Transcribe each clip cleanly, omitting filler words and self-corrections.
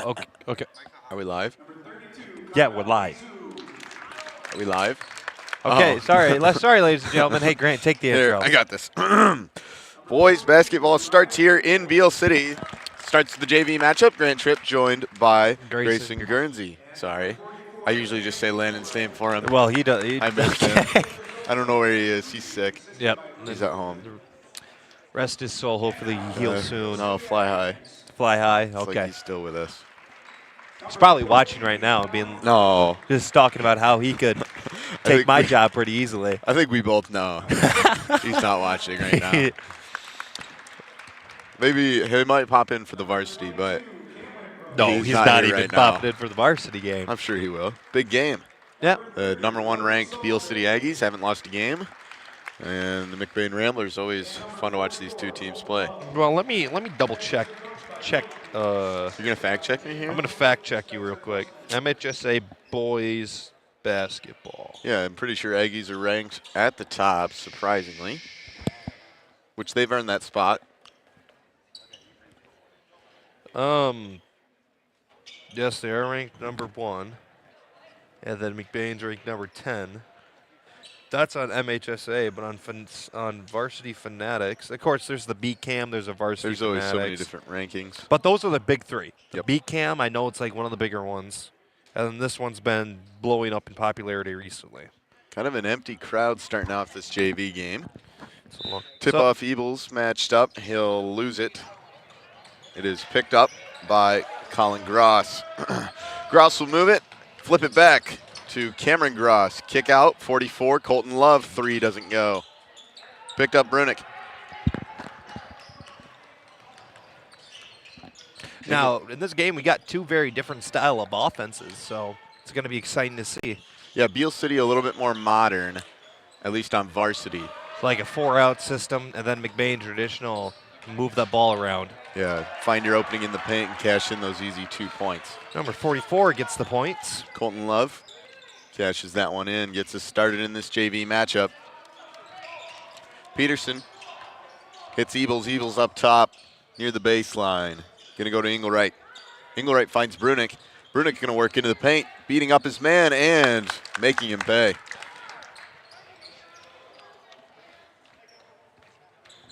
Okay. Okay. Are we live? Yeah, we're live. Are we live? Okay. Oh. Sorry, ladies and gentlemen. Hey, Grant, take the Here, intro. I got this. Boys basketball starts here in Beal City. Starts the JV matchup. Grant Tripp joined by Grayson Guernsey. Sorry. I usually just say Landon's name for him. Well, he does. I missed him. I don't know where he is. He's sick. Yep. He's at home. Rest his soul. Hopefully he heals soon. No, fly high. Fly high. It's Okay. like he's still with us. He's probably watching right now and being just talking about how he could take my job pretty easily. I think we both know he's not watching right now. Maybe he might pop in for the varsity, but no, he's not even popping in for the varsity game. I'm sure he will. Big game. Yeah. The #1 ranked Beal City Aggies haven't lost a game, and the McBain Ramblers, always fun to watch these two teams play. Well, let me double check. You're gonna fact check me here? I'm gonna fact check you real quick. MHSA boys basketball. Yeah, I'm pretty sure Aggies are ranked at the top, surprisingly, which they've earned that spot. Yes, they are ranked #1, and then McBain's ranked #10. That's on MHSA, but on Varsity Fanatics, of course, there's the B Cam. There's a Varsity. There's always Fanatics. so many different rankings. But those are the big three. Yep. The B Cam, I know it's like one of the bigger ones, and then this one's been blowing up in popularity recently. Kind of an empty crowd starting off this JV game. So, Tip-off Ebles matched up. He'll lose it. It is picked up by Colin Gross. Gross will move it, flip it back to Cameron Gross. Kick out, 44. Colton Love, 3 doesn't go. Picked up Brunick. Now, in this game, we got two very different style of offenses, so it's going to be exciting to see. Yeah, Beal City a little bit more modern, at least on varsity. Like a 4-out system, and then McBain traditional, move that ball around. Yeah, find your opening in the paint and cash in those easy 2 points. Number 44 gets the points. Colton Love cashes that one in, gets us started in this JV matchup. Peterson hits Ebles. Ebles up top near the baseline. Gonna go to Engelwright. Engelwright finds Brunick. Brunick gonna work into the paint, beating up his man and making him pay.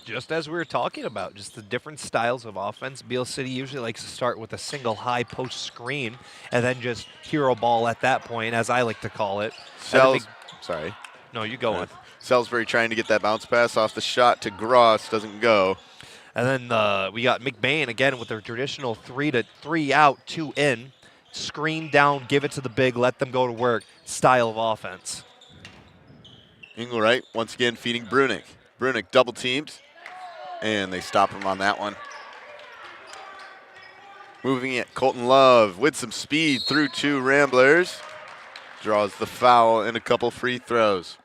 Just as we were talking about, just the different styles of offense. Beal City usually likes to start with a single high post screen and then just hero ball at that point, as I like to call it. Sorry. No, you go on. Salisbury trying to get that bounce pass off the shot to Gross, doesn't go. And then we got McBain again with their traditional 3 out, 2 in. Screen down, give it to the big, let them go to work style of offense. Engelwright once again feeding Brunick. Brunick double teamed, and they stop him on that one. Moving it, Colton Love with some speed through 2 Ramblers. Draws the foul and a couple free throws.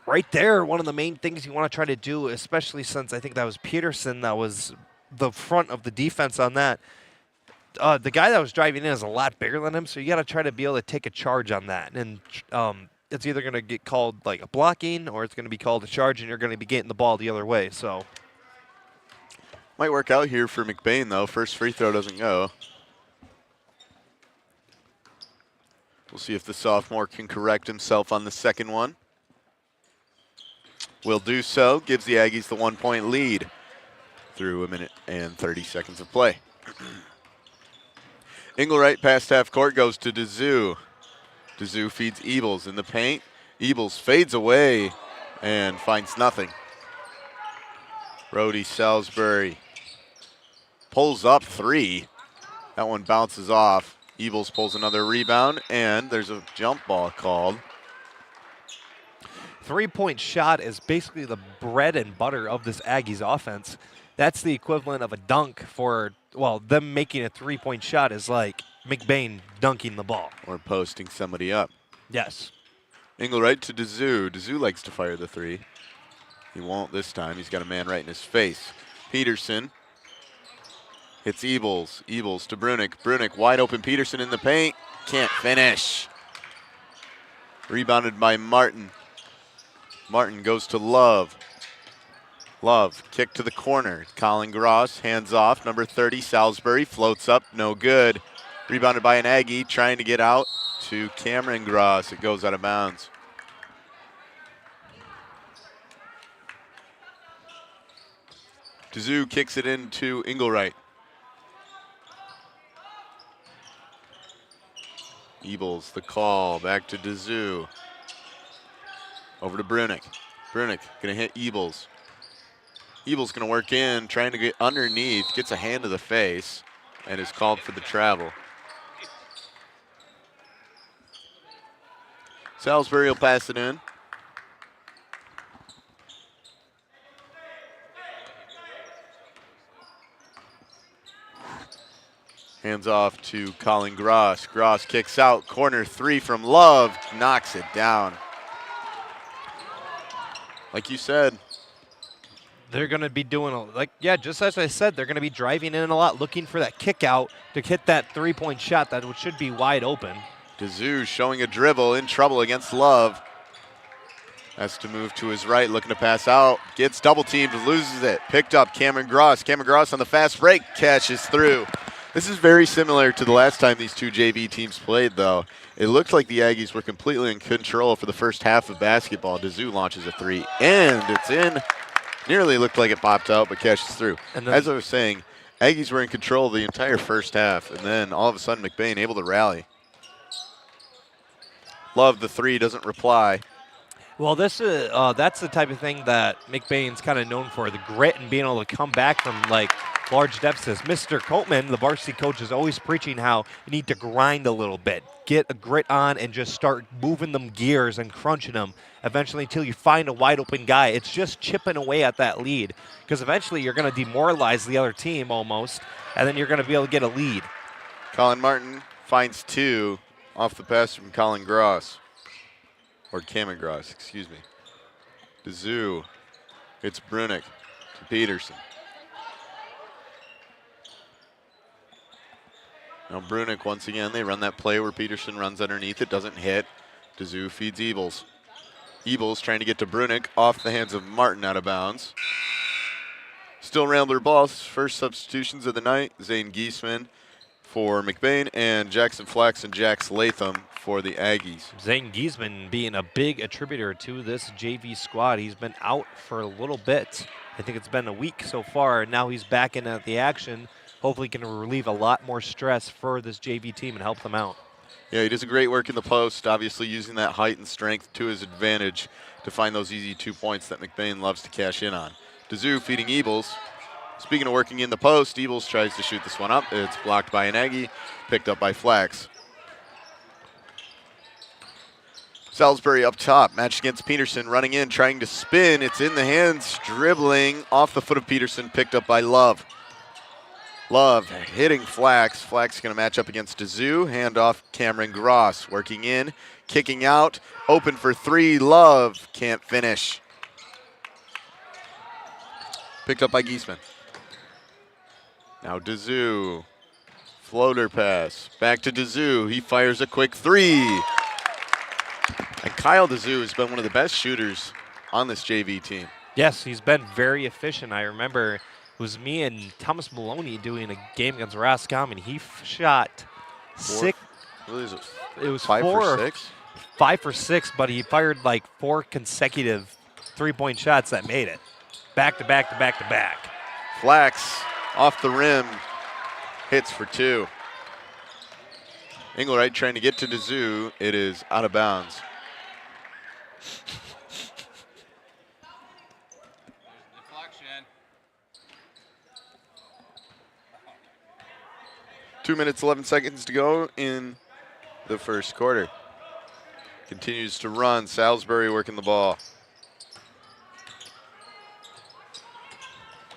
Right there, one of the main things you want to try to do, especially since I think that was Peterson that was the front of the defense on that. The guy that was driving in is a lot bigger than him, so you got to try to be able to take a charge on that. And it's either going to get called like a blocking or it's going to be called a charge, and you're going to be getting the ball the other way. So might work out here for McBain, though. First free throw doesn't go. We'll see if the sophomore can correct himself on the second one. Will do so. Gives the Aggies the 1-point lead through 1 minute and 30 seconds of play. Engelwright past half court goes to Dezou. Dezou feeds Ebles in the paint. Ebles fades away and finds nothing. Brody Salisbury pulls up 3. That one bounces off. Ebles pulls another rebound, and there's a jump ball called. 3-point shot is basically the bread and butter of this Aggies offense. That's the equivalent of a dunk for, well, them making a 3-point shot is like McBain dunking the ball. Or posting somebody up. Yes. Engelwright to Dezou. Dezou likes to fire the 3. He won't this time. He's got a man right in his face. Peterson hits Ebles. Ebles to Brunick. Brunick wide open. Peterson in the paint. Can't finish. Rebounded by Martin. Martin goes to Love. Love, kick to the corner. Colin Gross, hands off. Number 30, Salisbury, floats up, no good. Rebounded by an Aggie, trying to get out to Cameron Gross. It goes out of bounds. Dazoo kicks it into Engelwright. Ebles, the call, back to Dazoo. Over to Brunick. Brunick gonna hit Ebles. Ebles gonna work in, trying to get underneath, gets a hand to the face, and is called for the travel. Salisbury will pass it in. Hands off to Colin Gross. Gross kicks out, corner 3 from Love, knocks it down. Like you said, they're going to be doing, just as I said, they're going to be driving in a lot, looking for that kick out to hit that three-point shot that should be wide open. Dazoo showing a dribble, in trouble against Love. Has to move to his right, looking to pass out. Gets double teamed, loses it. Picked up Cameron Gross. Cameron Gross on the fast break, catches through. This is very similar to the last time these two JV teams played, though. It looked like the Aggies were completely in control for the first half of basketball. Dazoo launches a 3, and it's in. Nearly looked like it popped out, but catches through. And as I was saying, Aggies were in control the entire first half, and then all of a sudden McBain able to rally. Love the 3, doesn't reply. Well, this is that's the type of thing that McBain's kind of known for, the grit and being able to come back from large deficits. Mr. Coatman, the varsity coach, is always preaching how you need to grind a little bit, get a grit on, and just start moving them gears and crunching them eventually until you find a wide open guy. It's just chipping away at that lead because eventually you're going to demoralize the other team almost, and then you're going to be able to get a lead. Colin Martin finds 2 off the pass from Colin Gross. Or Cameron Gross, excuse me. Dazoo. It's Brunick to Peterson. Now Brunick once again, they run that play where Peterson runs underneath. It doesn't hit. Dazoo feeds Ebles. Ebles trying to get to Brunick off the hands of Martin, out of bounds. Still Rambler ball. First substitutions of the night. Zane Giesman for McBain and Jackson Flax and Jax Latham for the Aggies. Zane Giesman being a big attributor to this JV squad. He's been out for a little bit. I think it's been a week so far, and now he's back in at the action. Hopefully can relieve a lot more stress for this JV team and help them out. Yeah, he does a great work in the post, obviously using that height and strength to his advantage to find those easy 2 points that McBain loves to cash in on. Dazoo feeding Ebles. Speaking of working in the post, Ebles tries to shoot this one up. It's blocked by an Aggie, picked up by Flax. Salisbury up top, matched against Peterson, running in, trying to spin. It's in the hands, dribbling off the foot of Peterson, picked up by Love. Love hitting Flax. Flax going to match up against Dazoo. Handoff Cameron Gross, working in, kicking out, open for 3. Love can't finish. Picked up by Giesman. Now Dazoo. Floater pass. Back to Dazoo. He fires a quick 3. And Kyle Dazoo has been one of the best shooters on this JV team. Yes, he's been very efficient. I remember it was me and Thomas Maloney doing a game against Roscom, and he shot 6. Really, is it was 5 4 for 6? 5 for 6, but he fired 4 consecutive three-point shots that made it. Back to back to back to back. Flax off the rim, hits for 2. Engelwright trying to get to Dazoo. It is out of bounds. Deflection. 2 minutes, 11 seconds to go in the first quarter. Continues to run. Salisbury working the ball.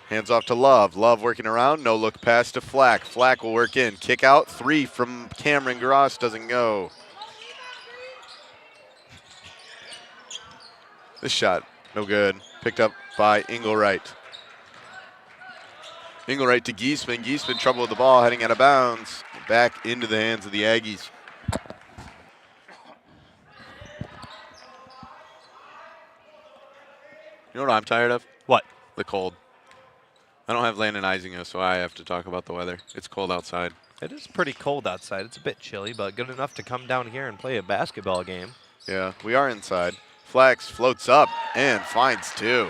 Hands off to Love. Love working around. No look pass to Flack. Flack will work in. Kick out. 3 from Cameron Gross. Doesn't go. This shot, no good. Picked up by Engelwright. Engelwright to Giesman. Giesman trouble with the ball, heading out of bounds. Back into the hands of the Aggies. You know what I'm tired of? What? The cold. I don't have Landon Isinga, so I have to talk about the weather. It's cold outside. It is pretty cold outside. It's a bit chilly, but good enough to come down here and play a basketball game. Yeah, we are inside. Flex floats up and finds 2.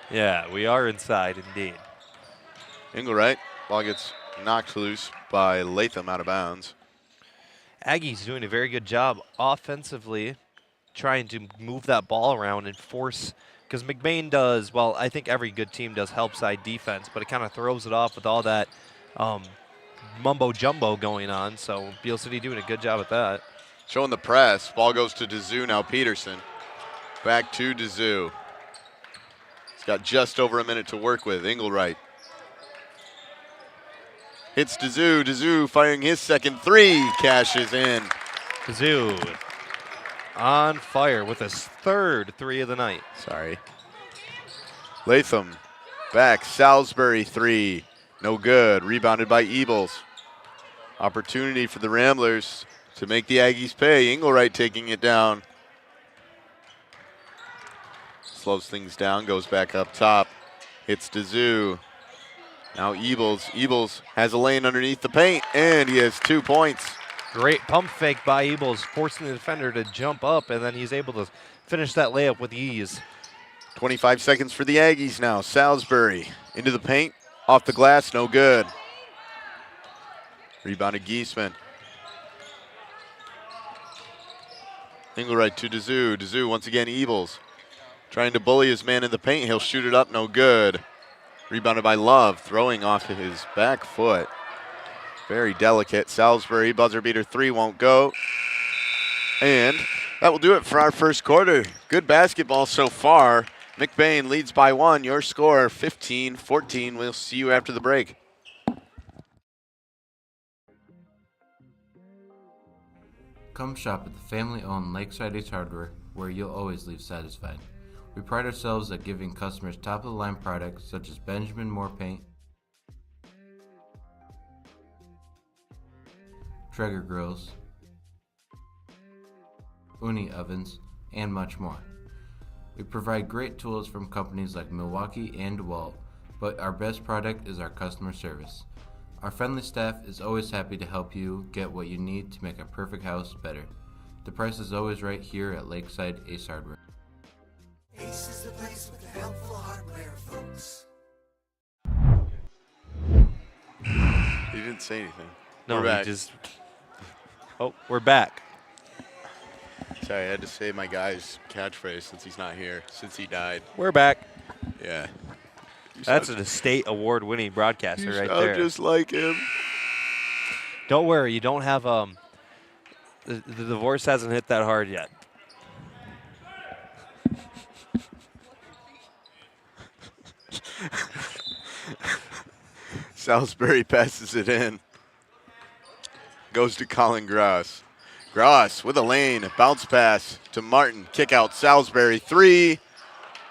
Yeah, we are inside indeed. Engelwright, ball gets knocked loose by Latham out of bounds. Aggie's doing a very good job offensively, trying to move that ball around and force, because McBain does, well, I think every good team does help side defense, but it kind of throws it off with all that mumbo jumbo going on. So Beal City doing a good job at that. Showing the press. Ball goes to Dazoo now. Peterson. Back to Dazoo. He's got just over a minute to work with. Engelwright. Hits Dazoo. Dazoo firing his second 3. Cashes in. Kazoo on fire with his third 3 of the night. Sorry. Latham. Back. Salisbury 3. No good. Rebounded by Ebles. Opportunity for the Ramblers to make the Aggies pay. Engelwright taking it down. Slows things down, goes back up top. Hits Dazoo. Now Ebles. Ebles has a lane underneath the paint, and he has 2 points. Great pump fake by Ebles, forcing the defender to jump up, and then he's able to finish that layup with ease. 25 seconds for the Aggies now. Salisbury into the paint. Off the glass, no good. Rebounded Giesman. Engelwright to Dazoo. Dazoo once again Ebles. Trying to bully his man in the paint. He'll shoot it up, no good. Rebounded by Love, throwing off his back foot. Very delicate. Salisbury, buzzer beater 3 won't go. And that will do it for our first quarter. Good basketball so far. McBain leads by 1. Your score 15-14. We'll see you after the break. Come shop at the family-owned Lakeside Ace Hardware, where you'll always leave satisfied. We pride ourselves at giving customers top-of-the-line products such as Benjamin Moore paint, Traeger grills, Uni ovens, and much more. We provide great tools from companies like Milwaukee and DeWalt, but our best product is our customer service. Our friendly staff is always happy to help you get what you need to make a perfect house better. The price is always right here at Lakeside Ace Hardware. Ace is the place with the helpful hardware, folks. You didn't say anything. No, We're we back. just. Oh, we're back. Sorry, I had to say my guy's catchphrase since he's not here, since he died. We're back. Yeah. That's an estate award-winning broadcaster right sound there. just like him. Don't worry, you don't have the divorce hasn't hit that hard yet. Salisbury passes it in. Goes to Colin Gross. Gross with a lane. Bounce pass to Martin. Kick out Salisbury. 3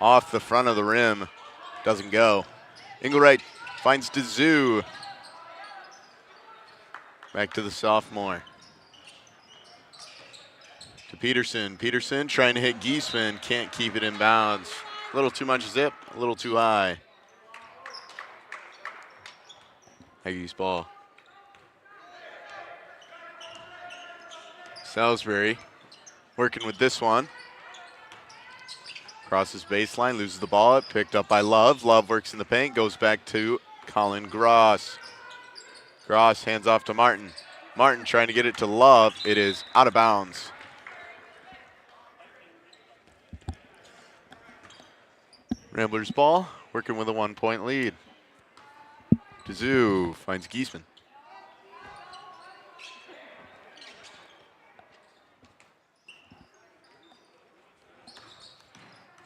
off the front of the rim. Doesn't go. Engelwright finds Dazoo. Back to the sophomore. To Peterson. Peterson trying to hit Giesman. Can't keep it in bounds. A little too much zip. A little too high. Aggies ball. Salisbury working with this one. Crosses baseline, loses the ball. Picked up by Love. Love works in the paint, goes back to Colin Gross. Gross hands off to Martin. Martin trying to get it to Love. It is out of bounds. Ramblers ball, working with a 1-point lead. Dazoo finds Giesman.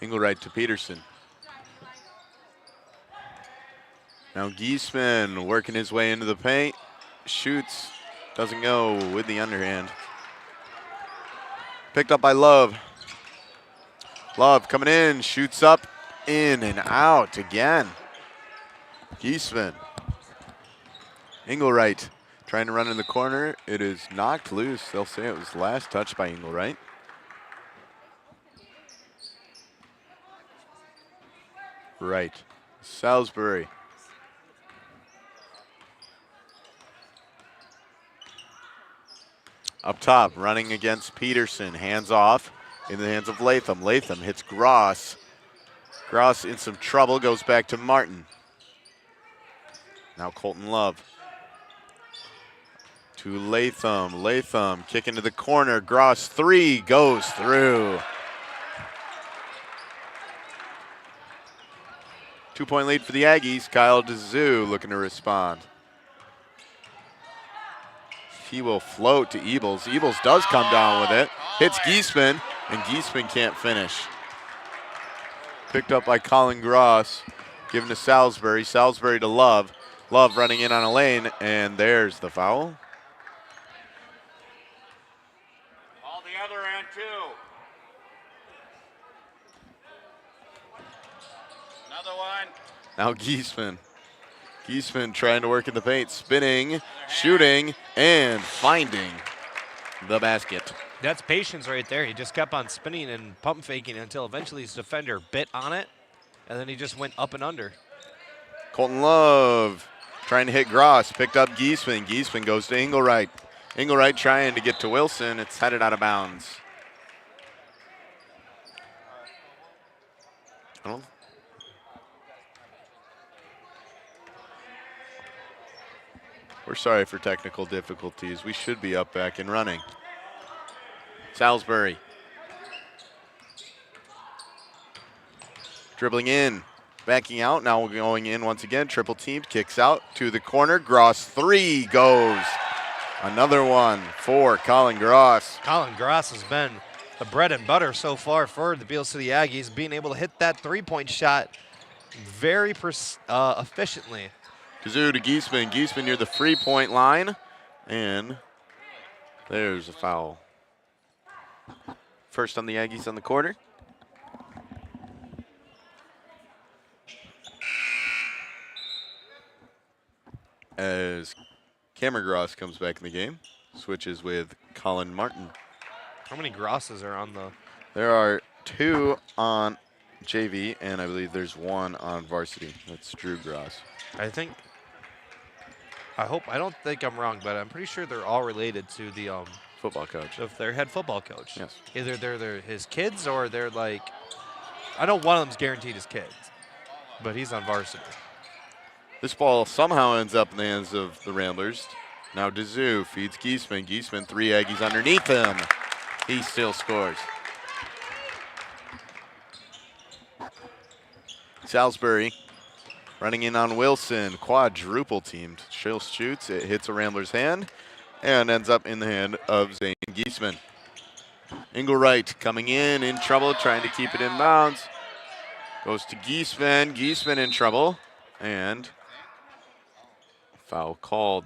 Engelwright to Peterson. Now Giesman working his way into the paint. Shoots. Doesn't go with the underhand. Picked up by Love. Love coming in. Shoots up, in and out again. Giesman. Engelwright trying to run in the corner. It is knocked loose. They'll say it was last touched by Engelwright. Right. Salisbury. Up top, running against Peterson. Hands off in the hands of Latham. Latham hits Gross. Gross in some trouble, goes back to Martin. Now Colton Love. To Latham. Latham kick into the corner. Gross 3 goes through. 2-point lead for the Aggies. Kyle DeZoo looking to respond. He will float to Ebels. Ebels does come down with it. Hits Giesman, and Giesman can't finish. Picked up by Colin Gross. Given to Salisbury. Salisbury to Love. Love running in on a lane, and there's the foul. All the other end, too. Another one. Now Giesman. Giesman trying to work in the paint, spinning, shooting, and finding the basket. That's patience right there. He just kept on spinning and pump faking until eventually his defender bit on it, and then he just went up and under. Colton Love trying to hit Gross, picked up Giesman. Giesman goes to Engelwright. Engelwright trying to get to Wilson. It's headed out of bounds. We're sorry for technical difficulties. We should be up, back, and running. Salisbury. Dribbling in, backing out. Now we're going in once again. Triple teamed, kicks out to the corner. Gross 3 goes. Another one for Colin Gross. Colin Gross has been the bread and butter so far for the Beal City Aggies, being able to hit that three-point shot very efficiently. Kazoo to Giesman. Giesman near the free-point line. And there's a foul. First on the Aggies on the quarter. As Cameron Gross comes back in the game. Switches with Colin Martin. How many Grosses are on the... There are 2 on JV, and I believe there's 1 on varsity. That's Drew Gross. I don't think I'm wrong, but I'm pretty sure they're all related to the Football coach. of their head football coach. Yes. Either they're his kids or they're like, I know one of them's guaranteed his kids, but he's on varsity. This ball somehow ends up in the hands of the Ramblers. Now DeZoo feeds Giesman. Giesman, 3 Aggies underneath him. He still scores. Salisbury running in on Wilson, quadruple teamed. Shill shoots, it hits a Rambler's hand, and ends up in the hand of Zane Giesman. Engelwright coming in trouble, trying to keep it in bounds. Goes to Giesman, Giesman in trouble, and foul called.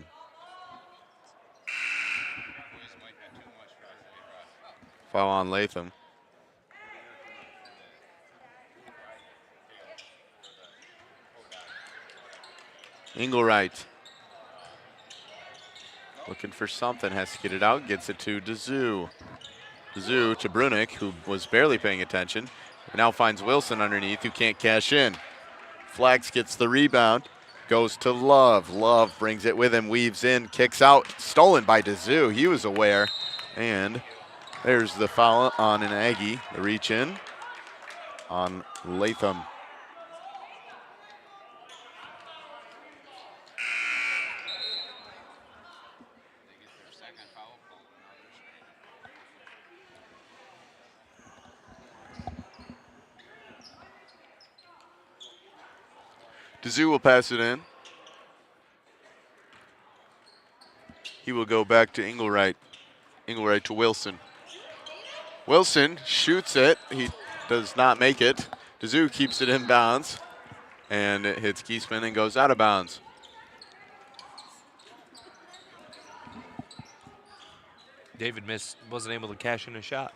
Foul on Latham. Engelwright looking for something, has to get it out, gets it to DeZoo. DeZoo to Brunick, who was barely paying attention. Now finds Wilson underneath, who can't cash in. Flax gets the rebound, goes to Love. Love brings it with him, weaves in, kicks out, stolen by DeZoo. He was aware, and there's the foul on an Aggie. The reach in on Latham. DeZoo will pass it in. He will go back to Engelwright. Engelwright to Wilson. Wilson shoots it. He does not make it. DeZoo keeps it in bounds. And it hits Giesman and goes out of bounds. David wasn't able to cash in a shot.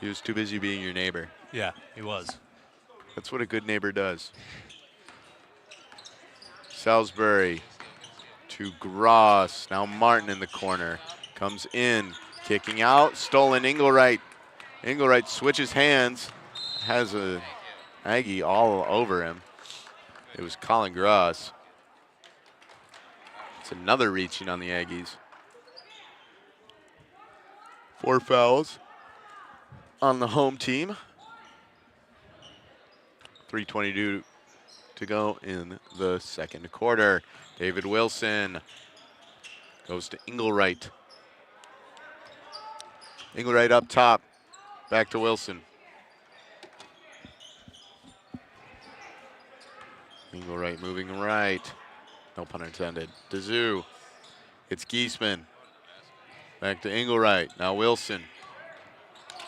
He was too busy being your neighbor. Yeah, he was. That's what a good neighbor does. Salisbury to Gross. Now Martin in the corner. Comes in, kicking out, stolen Engelwright. Engelwright switches hands, has a Aggie all over him. It was Colin Gross. It's another reaching on the Aggies. 4 fouls on the home team. 3:22 to go in the second quarter. David Wilson goes to Engelwright. Engelwright up top. Back to Wilson. Engelwright moving right. No pun intended. DeZoo. It's Giesman. Back to Engelwright. Now Wilson.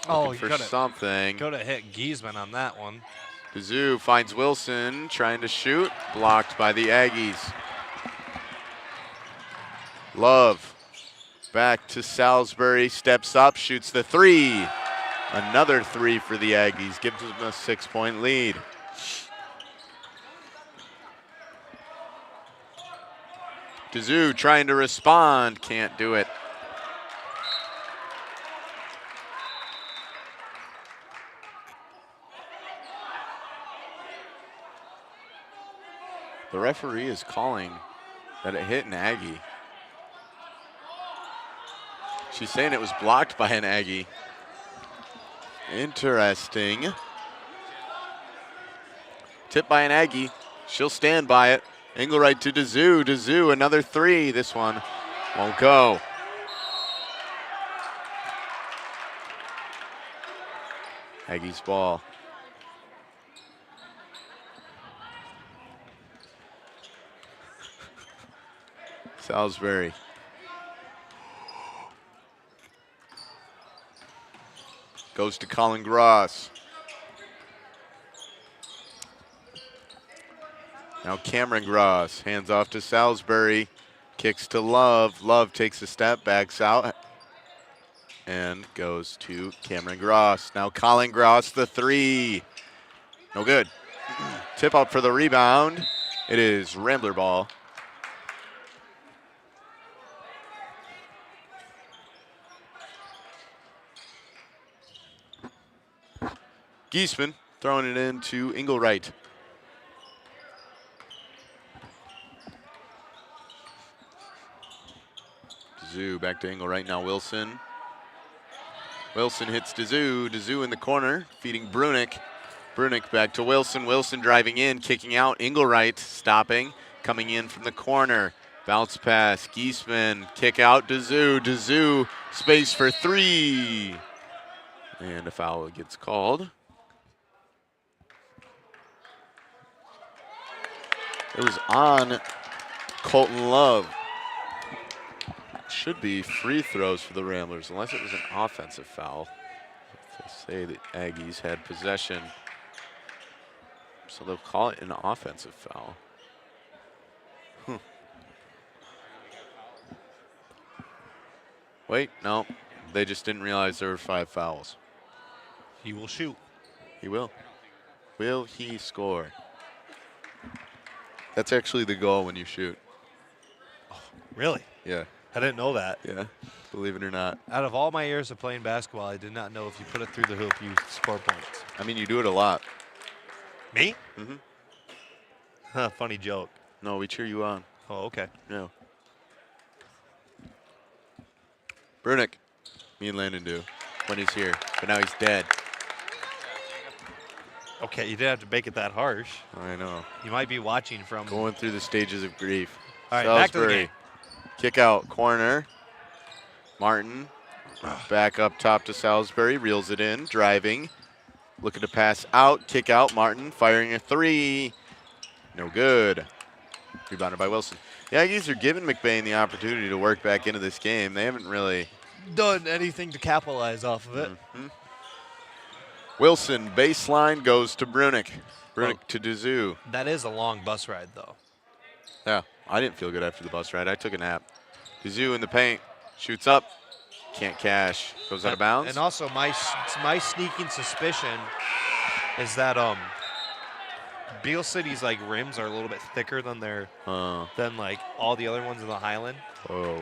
Oh, Looking you for something. Could have hit Giesman on that one. DeZoo finds Wilson trying to shoot. Blocked by the Aggies. Love. Back to Salisbury. Steps up. Shoots the 3. Another 3 for the Aggies. Gives them a 6-point lead. DeZoo trying to respond. Can't do it. The referee is calling that it hit an Aggie. She's saying it was blocked by an Aggie. Interesting. Tipped by an Aggie. She'll stand by it. Engelwright to DeZoo. DeZoo, another 3. This one won't go. Aggies ball. Salisbury. Goes to Colin Gross. Now Cameron Gross, hands off to Salisbury, kicks to Love. Love takes a step, backs out, and goes to Cameron Gross. Now Colin Gross, the 3. No good. Tip out for the rebound. It is Rambler ball. Giesman throwing it into Engelwright. DeZoo back to Engelwright. Now Wilson. Wilson hits DeZoo. DeZoo in the corner, feeding Brunick. Brunick back to Wilson. Wilson driving in, kicking out. Engelwright stopping, coming in from the corner. Bounce pass. Giesman, kick out. DeZoo. DeZoo, space for 3. And a foul gets called. It was on Colton Love. Should be free throws for the Ramblers, unless it was an offensive foul. They say the Aggies had possession, so they'll call it an offensive foul. Wait, no. They just didn't realize there were 5 fouls. He will shoot. He will. Will he score? That's actually the goal when you shoot. Really? Yeah. I didn't know that. Yeah, believe it or not. Out of all my years of playing basketball, I did not know if you put it through the hoop, you score points. I mean, you do it a lot. Me? Mm-hmm. Huh, funny joke. No, we cheer you on. Oh, okay. No. Brunick, me and Landon do when he's here, but now he's dead. Okay, you didn't have to make it that harsh. I know. You might be watching from... Going through the stages of grief. All right, back to the game. Kick out, corner. Martin, back up top to Salisbury, reels it in, driving. Looking to pass out, kick out, Martin firing a 3. No good. Rebounded by Wilson. The Aggies are giving McBain the opportunity to work back into this game. They haven't really done anything to capitalize off of it. Mm-hmm. Wilson, baseline, goes to Brunick. Brunick to DeZoo. That is a long bus ride, though. Yeah, I didn't feel good after the bus ride. I took a nap. DeZoo in the paint, shoots up, can't cash, goes out of bounds. And also, my sneaking suspicion is that Beal City's like rims are a little bit thicker than their than like all the other ones in the Highland. Oh.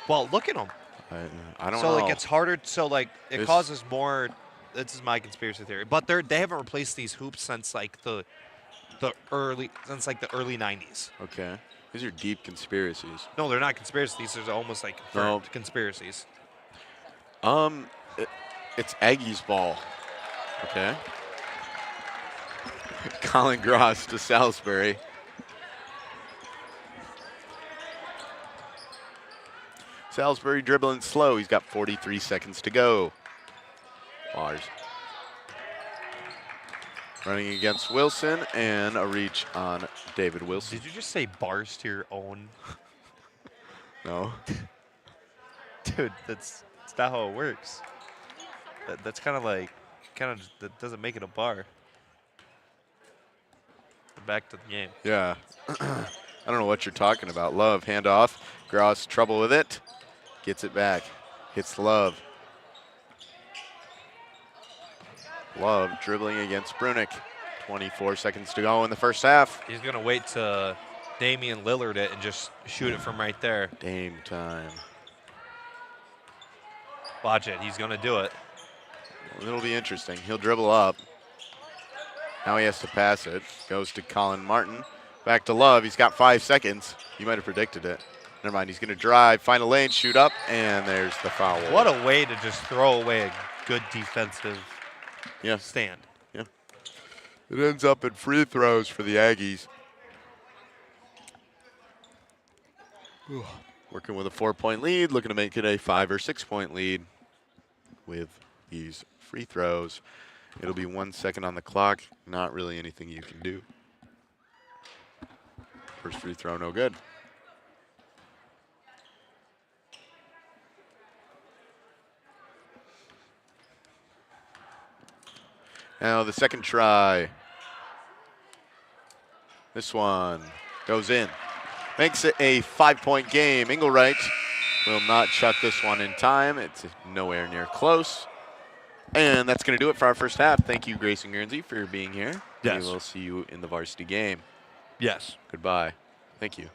Well, look at them. I don't know. So like it's harder. So like it causes more. This is my conspiracy theory. But they haven't replaced these hoops since like the early 90s. Okay. These are deep conspiracies. No, they're not conspiracies. These are almost like confirmed conspiracies. It's Aggie's ball. Okay. Colin Gross to Salisbury. Salisbury dribbling slow. He's got 43 seconds to go. Bars. Running against Wilson, and a reach on David Wilson. Did you just say bars to your own? No. Dude, that's not how it works. That's kind of like, that doesn't make it a bar. Back to the game. Yeah. I don't know what you're talking about. Love, handoff. Gross, trouble with it. Gets it back. Hits Love. Love dribbling against Brunick. 24 seconds to go in the first half. He's going to wait to Damian Lillard it and just shoot it from right there. Dame time. Watch it. He's going to do it. It'll be interesting. He'll dribble up. Now he has to pass it. Goes to Colin Martin. Back to Love. He's got 5 seconds. You might have predicted it. Never mind. He's going to drive, find a lane, shoot up, and there's the foul. What a way to just throw away a good defensive stand. Yeah. It ends up in free throws for the Aggies. Working with a 4-point lead, looking to make it a 5 or 6 point lead with these free throws. It'll be 1 second on the clock. Not really anything you can do. First free throw, no good. Now the second try. This one goes in. Makes it a 5-point game. Engelwright will not chuck this one in time. It's nowhere near close. And that's going to do it for our first half. Thank you, Grayson Guernsey, for being here. Yes. We will see you in the varsity game. Yes. Goodbye. Thank you.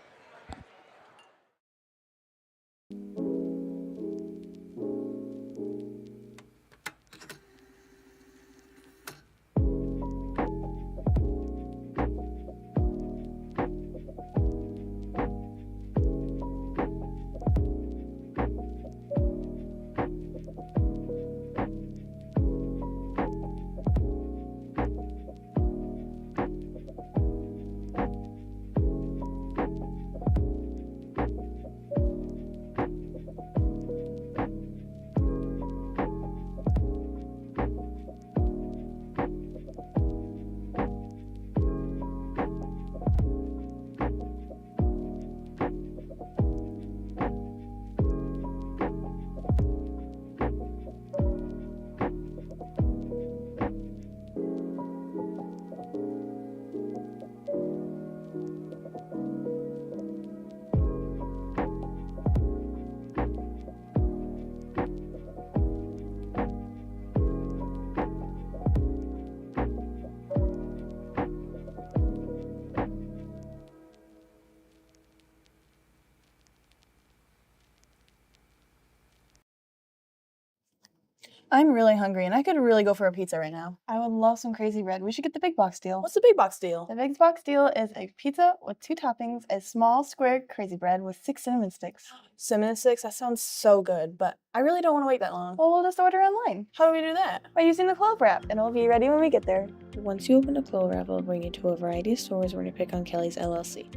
I'm really hungry and I could really go for a pizza right now. I would love some crazy bread. We should get the big box deal. What's the big box deal? The big box deal is a pizza with 2 toppings, a small square crazy bread with 6 cinnamon sticks. Cinnamon sticks? That sounds so good, but I really don't want to wait that long. Well, we'll just order online. How do we do that? By using the Clove app, and it'll be ready when we get there. Once you open the Clove app, it'll bring you to a variety of stores where you pick on Kelly's LLC.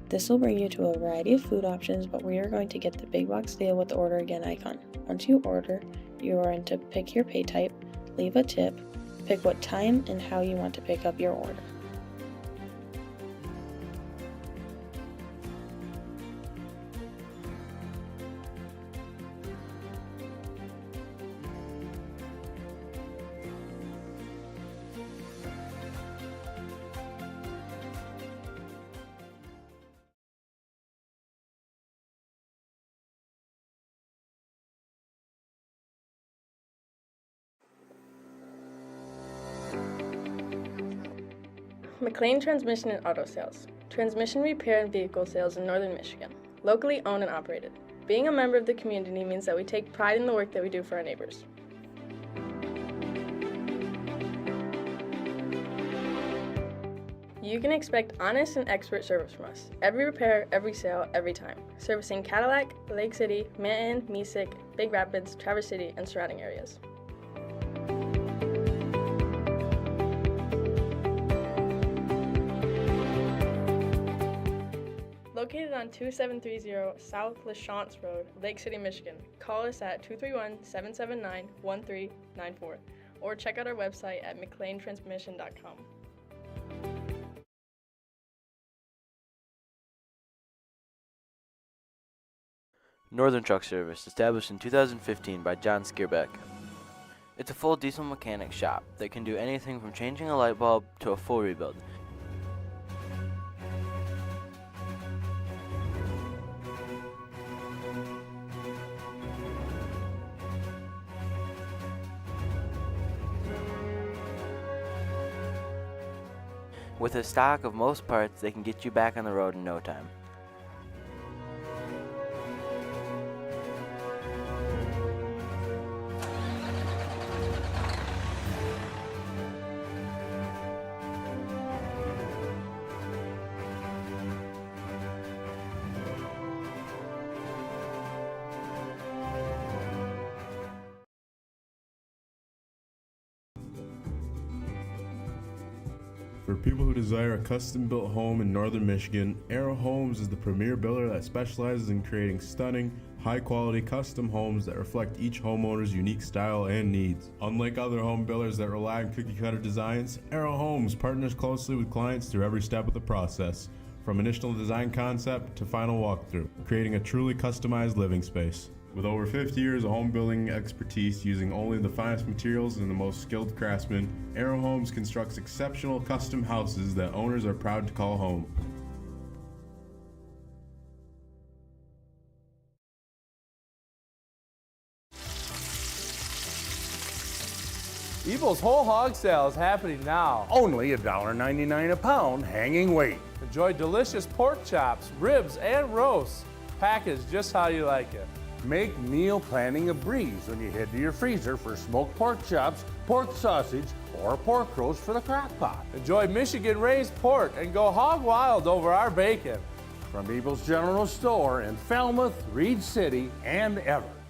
This will bring you to a variety of food options, but we are going to get the big box deal with the order again icon. Once you order, you are in to pick your pay type, leave a tip, pick what time and how you want to pick up your order. McLain Transmission and Auto Sales. Transmission repair and vehicle sales in Northern Michigan. Locally owned and operated. Being a member of the community means that we take pride in the work that we do for our neighbors. You can expect honest and expert service from us. Every repair, every sale, every time. Servicing Cadillac, Lake City, Manton, Mesick, Big Rapids, Traverse City, and surrounding areas. Located on 2730 South LaChance Road, Lake City, Michigan. Call us at 231-779-1394 or check out our website at McLainTransmission.com. Northern Truck Service, established in 2015 by John Skierbeck. It's a full diesel mechanic shop that can do anything from changing a light bulb to a full rebuild. With a stock of most parts, they can get you back on the road in no time. For people who desire a custom-built home in northern Michigan, Arrow Homes is the premier builder that specializes in creating stunning, high-quality custom homes that reflect each homeowner's unique style and needs. Unlike other home builders that rely on cookie-cutter designs, Arrow Homes partners closely with clients through every step of the process, from initial design concept to final walkthrough, creating a truly customized living space. With over 50 years of home building expertise using only the finest materials and the most skilled craftsmen, Arrow Homes constructs exceptional custom houses that owners are proud to call home. Evil's whole hog sale is happening now. Only $1.99 a pound, hanging weight. Enjoy delicious pork chops, ribs, and roasts, packaged just how you like it. Make meal planning a breeze when you head to your freezer for smoked pork chops, pork sausage, or pork roast for the crock pot. Enjoy Michigan-raised pork and go hog wild over our bacon. From Evil's General Store in Falmouth, Reed City, and Everett.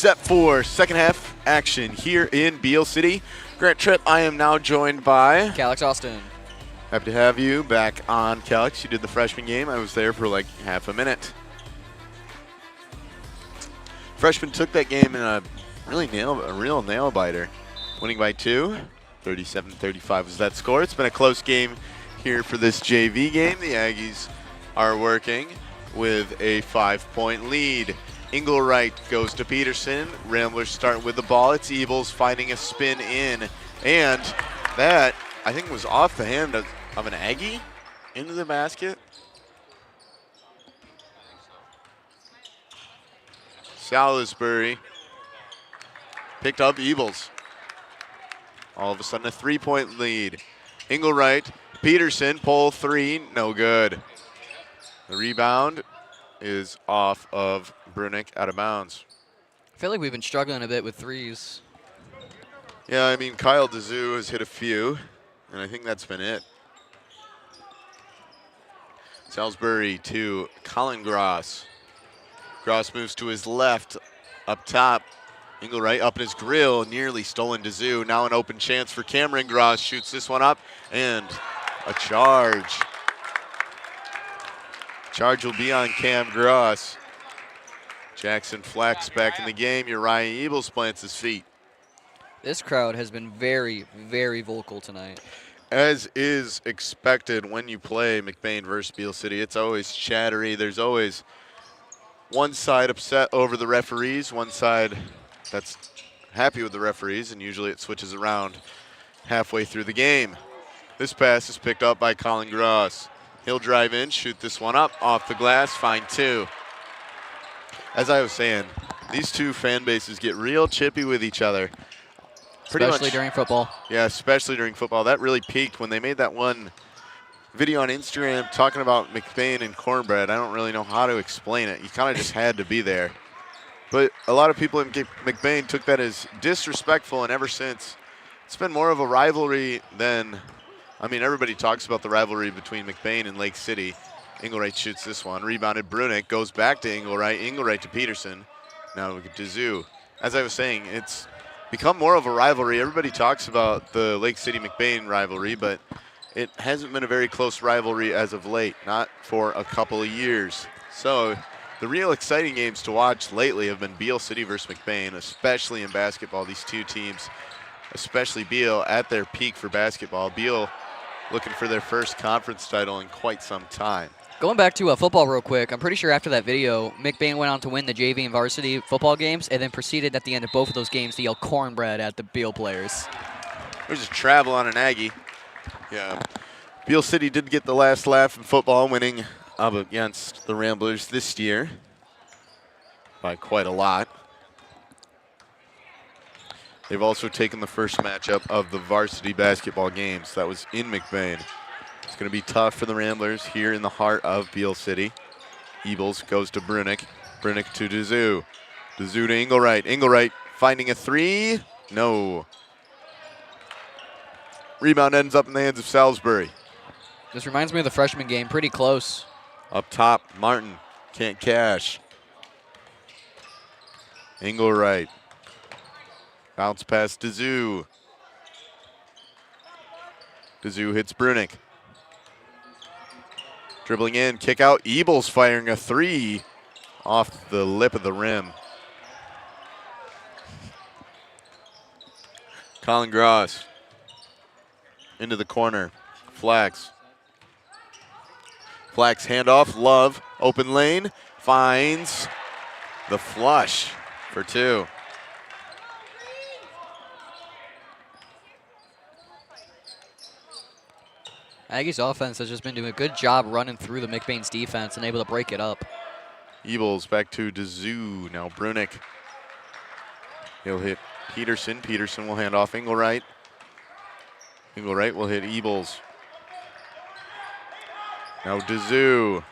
set for second half action here in Beal City. Grant Tripp, I am now joined by Calix Austin. Happy to have you back on Calix. You did the freshman game. I was there for like half a minute. Freshman took that game in a real nail biter, winning by 2. 37-35 was that score. It's been a close game here for this JV game. The Aggies are working with a 5-point lead. Engelwright goes to Peterson. Ramblers start with the ball. It's Evils finding a spin in. And that, I think, was off the hand of an Aggie into the basket. Salisbury picked up Evils. All of a sudden a 3-point lead. Engelwright, Peterson, pull 3, no good. The rebound is off of Brunick, out of bounds. I feel like we've been struggling a bit with threes. Yeah, I mean, Kyle DeZoo has hit a few, and I think that's been it. Salisbury to Colin Gross. Gross moves to his left, up top. Engelwright up in his grill, nearly stolen DeZoo. Now an open chance for Cameron. Gross shoots this one up, and a charge. Charge will be on Cam Gross. Jackson Flex back in the game. Uriah Evils plants his feet. This crowd has been very, very vocal tonight. As is expected when you play McBain versus Beal City, it's always chattery. There's always one side upset over the referees, one side that's happy with the referees, and usually it switches around halfway through the game. This pass is picked up by Colin Gross. He'll drive in, shoot this one up, off the glass, find 2. As I was saying, these two fan bases get real chippy with each other. Especially during football. Yeah, especially during football. That really peaked when they made that one video on Instagram talking about McBain and cornbread. I don't really know how to explain it. You kind of just had to be there. But a lot of people in McBain took that as disrespectful, and ever since, it's been more of a rivalry than, I mean, everybody talks about the rivalry between McBain and Lake City. Engelwright shoots this one. Rebounded Brunick, goes back to Engelwright. Engelwright to Peterson. Now we get DeZoo. As I was saying, it's become more of a rivalry. Everybody talks about the Lake City-McBain rivalry, but it hasn't been a very close rivalry as of late, not for a couple of years. So the real exciting games to watch lately have been Beal City versus McBain, especially in basketball. These two teams, especially Beal, at their peak for basketball. Beal looking for their first conference title in quite some time. Going back to football real quick, I'm pretty sure after that video, McBain went on to win the JV and varsity football games and then proceeded at the end of both of those games to yell cornbread at the Beal players. There's a travel on an Aggie. Yeah. Beal City did get the last laugh in football, winning up against the Ramblers this year by quite a lot. They've also taken the first matchup of the varsity basketball games. That was in McBain. It's going to be tough for the Ramblers here in the heart of Beal City. Evils goes to Brunick. Brunick to DeZoo. DeZoo to Engelwright. Engelwright finding a 3. No. Rebound ends up in the hands of Salisbury. This reminds me of the freshman game. Pretty close. Up top, Martin can't cash. Engelwright. Bounce pass DeZoo. DeZoo hits Brunick. Dribbling in, kick out. Evils firing a 3 off the lip of the rim. Colin Gross into the corner. Flax. Flax handoff. Love. Open lane. Finds the flush for 2. Aggie's offense has just been doing a good job running through the McBain's defense and able to break it up. Evils back to DeZoo. Now Brunick. He'll hit Peterson. Peterson will hand off Engelwright. Engelwright will hit Evils. Now DeZoo.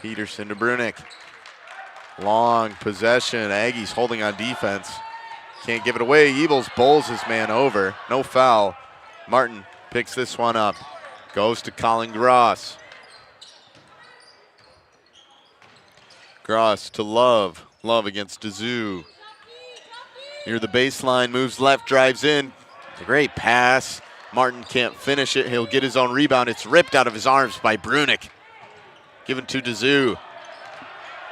Peterson to Brunick. Long possession. Aggies holding on defense. Can't give it away. Evils bowls his man over. No foul. Martin picks this one up. Goes to Colin Gross. Gross to Love. Love against Dazoo. Near the baseline, moves left, drives in. It's a great pass. Martin can't finish it. He'll get his own rebound. It's ripped out of his arms by Brunick. Given to Dazoo.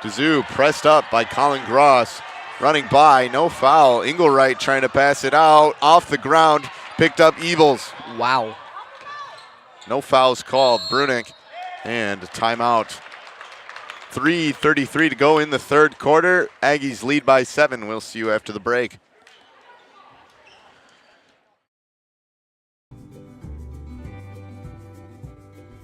Dazoo pressed up by Colin Gross. Running by, no foul. Engelwright trying to pass it out. Off the ground, picked up Evils. Wow. No fouls called. Brunick and a timeout. 3:33 to go in the third quarter. Aggies lead by 7. We'll see you after the break.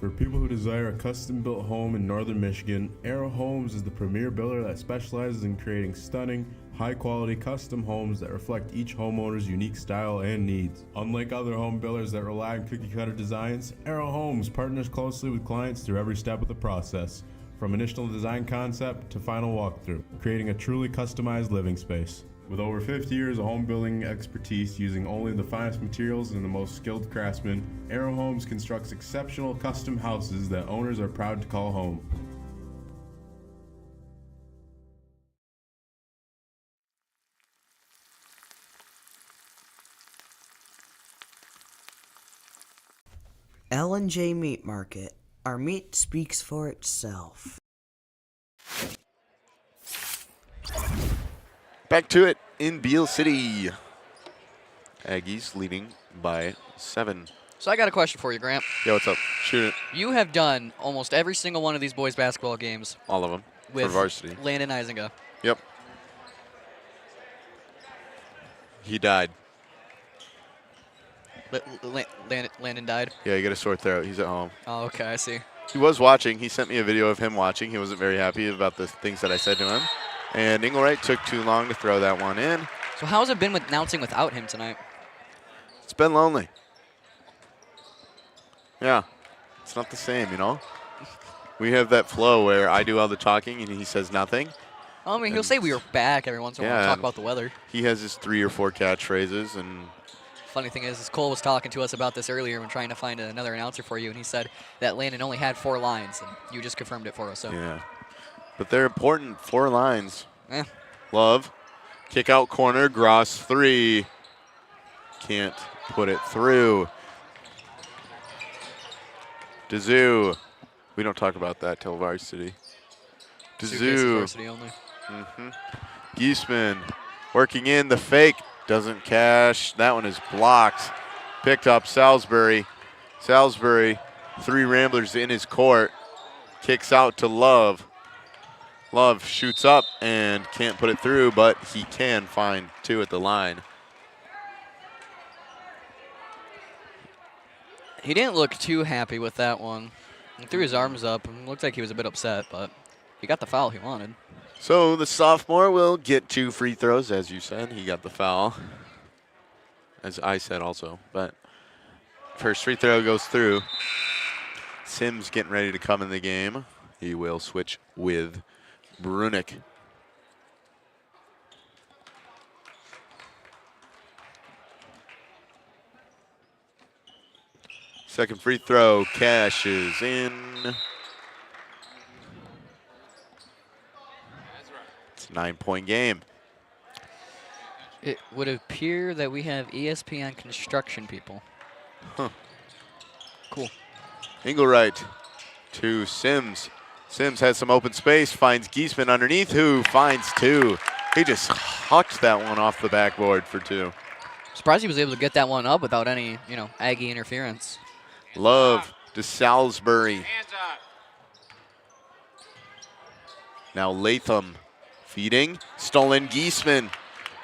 For people who desire a custom-built home in northern Michigan, Arrow Homes is the premier builder that specializes in creating stunning, high-quality custom homes that reflect each homeowner's unique style and needs. Unlike other home builders that rely on cookie-cutter designs, Arrow Homes partners closely with clients through every step of the process, from initial design concept to final walkthrough, creating a truly customized living space. With over 50 years of home building expertise using only the finest materials and the most skilled craftsmen, Arrow Homes constructs exceptional custom houses that owners are proud to call home. L&J Meat Market. Our meat speaks for itself. Back to it in Beal City. Aggies leading by 7. So I got a question for you, Grant. Yeah, what's up? Shoot it. You have done almost every single one of these boys' basketball games. All of them. With for varsity. Landon Isinga. Yep. He died. Landon died? Yeah, you got a sore throat. He's at home. Oh, okay, I see. He was watching. He sent me a video of him watching. He wasn't very happy about the things that I said to him. And Engelwright took too long to throw that one in. So how has it been with announcing without him tonight? It's been lonely. Yeah. It's not the same, you know? We have that flow where I do all the talking and he says nothing. I mean, he'll say we were back every once in a while and talk about the weather. He has his 3 or 4 catchphrases. And funny thing is Cole was talking to us about this earlier when trying to find another announcer for you, and he said that Landon only had 4 lines, and you just confirmed it for us. So. Yeah. But they're important. 4 lines. Eh. Love. Kick out corner. Gross 3. Can't put it through. Dazoo. We don't talk about that till varsity. Dazoo. Varsity only. Giesman working in the fake. Doesn't cash. That one is blocked. Picked up Salisbury. Salisbury. 3 Ramblers in his court. Kicks out to Love. Love shoots up and can't put it through, but he can find 2 at the line. He didn't look too happy with that one. He threw his arms up and looked like he was a bit upset, but he got the foul he wanted. So the sophomore will get 2 free throws, as you said. He got the foul, as I said also. But first free throw goes through. Sims getting ready to come in the game. He will switch with Brunick. Second free throw cashes in. It's a 9-point game. It would appear that we have ESPN construction people. Huh. Cool. Engelwright to Sims. Sims has some open space, finds Giesman underneath, who finds 2. He just hucked that one off the backboard for 2. Surprised he was able to get that one up without any, Aggie interference. Love to Salisbury. Now Latham feeding. Stolen Giesman.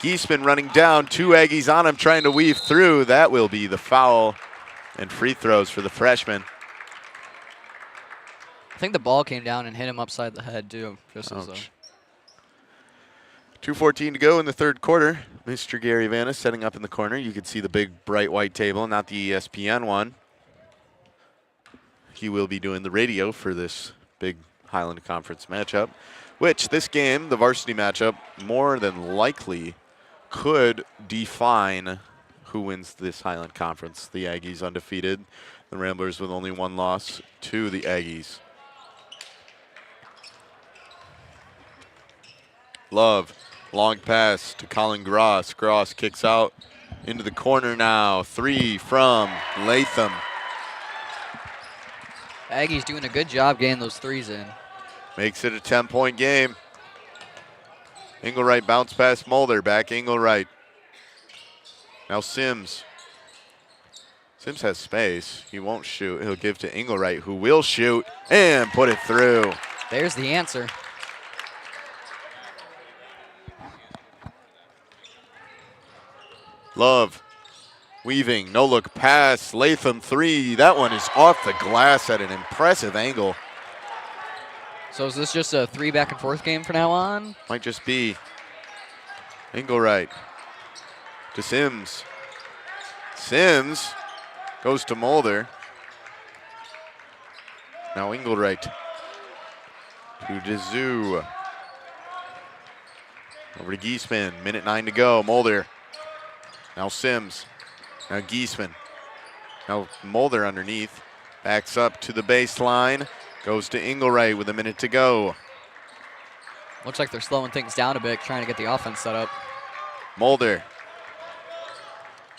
Giesman running down. 2 Aggies on him trying to weave through. That will be the foul and free throws for the freshman. I think the ball came down and hit him upside the head, too. Just as 2:14 to go in the third quarter. Mr. Gary Vanna setting up in the corner. You can see the big bright white table, not the ESPN one. He will be doing the radio for this big Highland Conference matchup, which this game, the varsity matchup, more than likely could define who wins this Highland Conference. The Aggies undefeated, the Ramblers with only 1 loss to the Aggies. Love, long pass to Colin Gross. Gross kicks out into the corner now. 3 from Latham. Aggie's doing a good job getting those threes in. Makes it a 10-point game. Engelwright bounce past Mulder. Back Engelwright. Now Sims. Sims has space. He won't shoot. He'll give to Engelwright, who will shoot and put it through. There's the answer. Love. Weaving. No look pass. Latham 3. That one is off the glass at an impressive angle. So is this just a 3 back and forth game from now on? Might just be. Engelwright to Sims. Sims goes to Mulder. Now Engelwright to Dezou. Over to Giesman. Minute 9 to go. Mulder. Now Sims. Now Giesman. Now Mulder underneath. Backs up to the baseline. Goes to Engelwright with a minute to go. Looks like they're slowing things down a bit, trying to get the offense set up. Mulder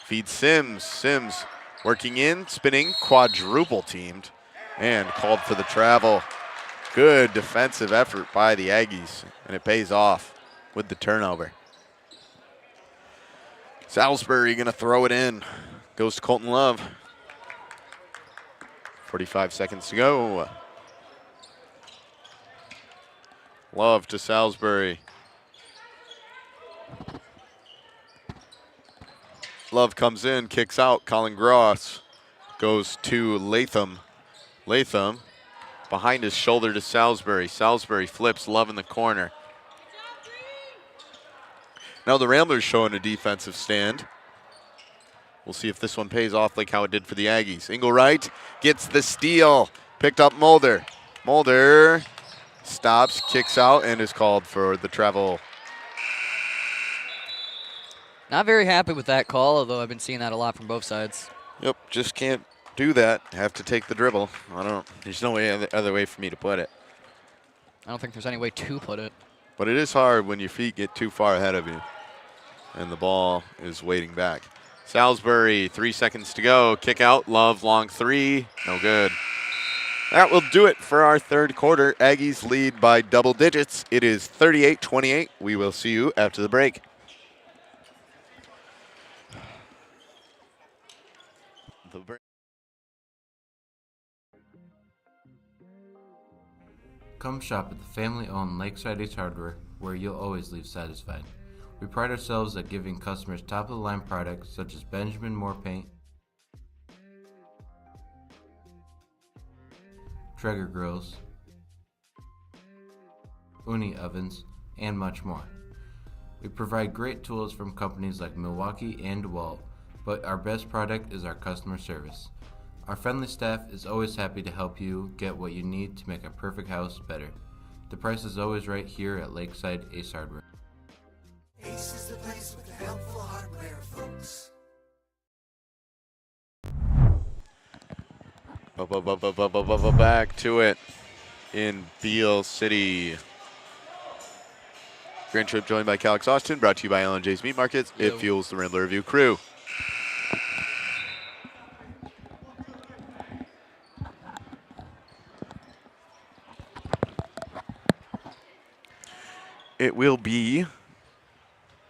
feeds Sims. Sims working in, spinning, quadruple teamed, and called for the travel. Good defensive effort by the Aggies, and it pays off with the turnover. Salisbury going to throw it in. Goes to Colton Love. 45 seconds to go. Love to Salisbury. Love comes in, kicks out. Colin Gross goes to Latham. Latham behind his shoulder to Salisbury. Salisbury flips. Love in the corner. Now the Ramblers showing a defensive stand. We'll see if this one pays off like how it did for the Aggies. Engelwright gets the steal. Picked up Mulder. Mulder stops, kicks out, and is called for the travel. Not very happy with that call, although I've been seeing that a lot from both sides. Yep, just can't do that. Have to take the dribble. There's no other way for me to put it. I don't think there's any way to put it. But it is hard when your feet get too far ahead of you and the ball is waiting back. Salisbury, 3 seconds to go. Kick out, Love, long 3. No good. That will do it for our third quarter. Aggies lead by double digits. It is 38-28. We will see you after the break. Come shop at the family-owned Lakeside Ace Hardware, where you'll always leave satisfied. We pride ourselves at giving customers top-of-the-line products such as Benjamin Moore paint, Traeger grills, Uni ovens, and much more. We provide great tools from companies like Milwaukee and DeWalt, but our best product is our customer service. Our friendly staff is always happy to help you get what you need to make a perfect house better. The price is always right here at Lakeside Ace Hardware. Ace is the place with the helpful hardware, folks. Back to it in Beal City. Grand Trip joined by Cal Austin, brought to you by L&J's Meat Markets. It fuels the Rambler Review crew. It will be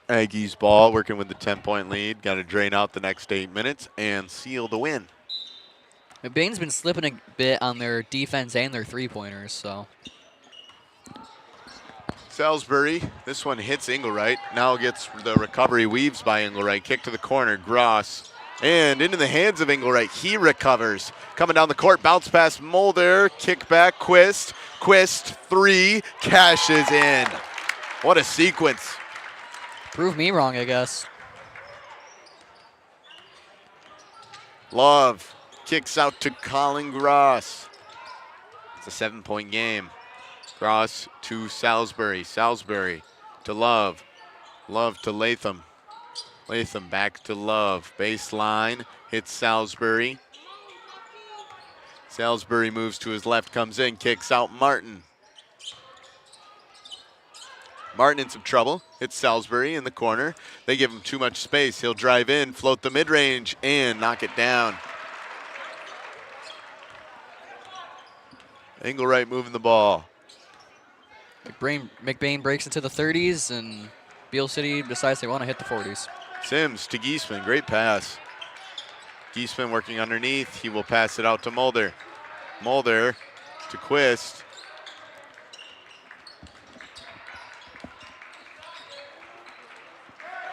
Aggies ball, working with the 10-point lead. Got to drain out the next 8 minutes and seal the win. McBain's been slipping a bit on their defense and their three-pointers, so. Salisbury, this one hits Engelwright. Now gets the recovery, weaves by Engelwright. Kick to the corner, Gross. And into the hands of Engelwright. He recovers. Coming down the court, bounce pass Mulder. Kick back, Quist. Quist, 3, cashes in. What a sequence. Prove me wrong, I guess. Love kicks out to Colin Gross. It's a 7-point game. Gross to Salisbury. Salisbury to Love. Love to Latham. Latham back to Love. Baseline. Hits Salisbury. Salisbury moves to his left, comes in, kicks out Martin. Martin in some trouble. Hits Salisbury in the corner. They give him too much space. He'll drive in, float the mid-range, and knock it down. Engelwright moving the ball. McBain breaks into the 30s, and Beal City decides they want to hit the 40s. Sims to Giesman. Great pass. Giesman working underneath. He will pass it out to Mulder. Mulder to Quist.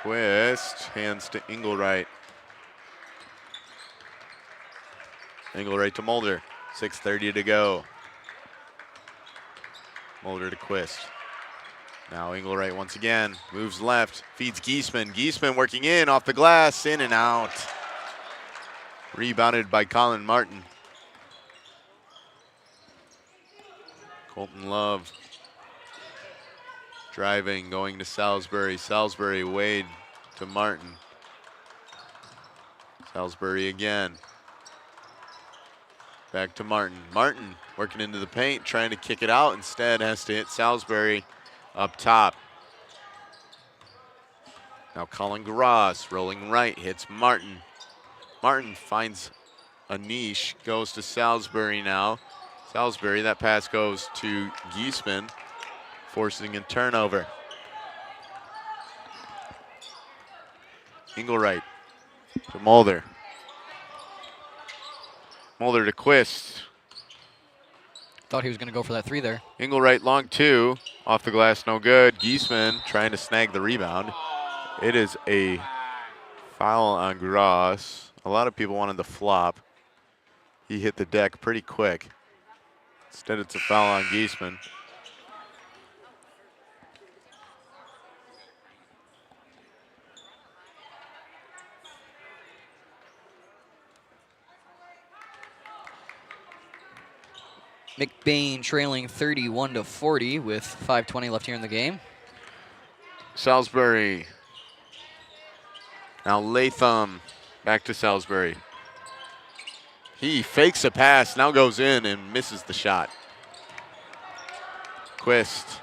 Quist hands to Engelwright. Engelwright to Mulder. 6:30 to go. Mulder to Quist. Now Engelwright once again moves left, feeds Giesman. Giesman working in off the glass, in and out. Rebounded by Colin Martin. Colton Love driving, going to Salisbury. Salisbury, Wade to Martin. Salisbury again. Back to Martin. Martin working into the paint, trying to kick it out. Instead has to hit Salisbury up top. Now Colin Gross rolling right, hits Martin. Martin finds a niche, goes to Salisbury now. Salisbury, that pass goes to Giesman, forcing a turnover. Engelwright to Mulder. Mulder to Quist. Thought he was going to go for that 3 there. Engelwright long 2, off the glass, no good. Giesman trying to snag the rebound. It is a foul on Gross. A lot of people wanted the flop. He hit the deck pretty quick. Instead, it's a foul on Giesman. McBain trailing 31-40 with 5:20 left here in the game. Salisbury. Now Latham back to Salisbury. He fakes a pass, now goes in and misses the shot. Quist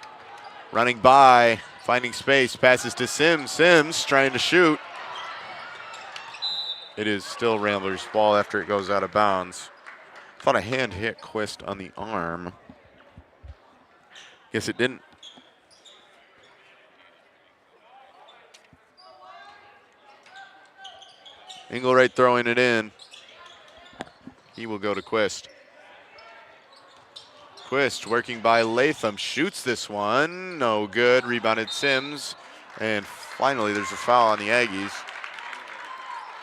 running by, finding space, passes to Sims. Sims trying to shoot. It is still Ramblers' ball after it goes out of bounds. Thought a hand hit Quist on the arm. Guess it didn't. Engelwright throwing it in. He will go to Quist. Quist working by Latham, shoots this one. No good, rebounded Sims. And finally there's a foul on the Aggies.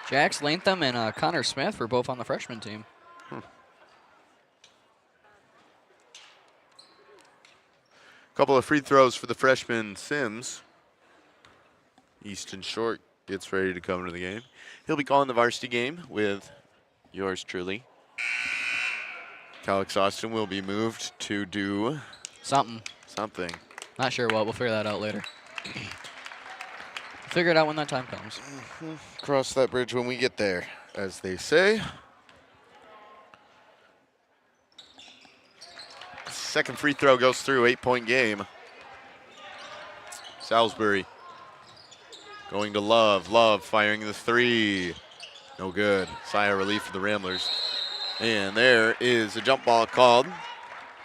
Jax Latham and Connor Smith were both on the freshman team. Couple of free throws for the freshman Sims. Easton Short gets ready to come into the game. He'll be calling the varsity game with yours truly. Calix Austin will be moved to do something. Not sure what. We'll figure that out later. Figure it out when that time comes. Cross that bridge when we get there, as they say. Second free throw goes through, 8-point game. Salisbury going to Love. Love firing the 3. No good. Sigh of relief for the Ramblers. And there is a jump ball called.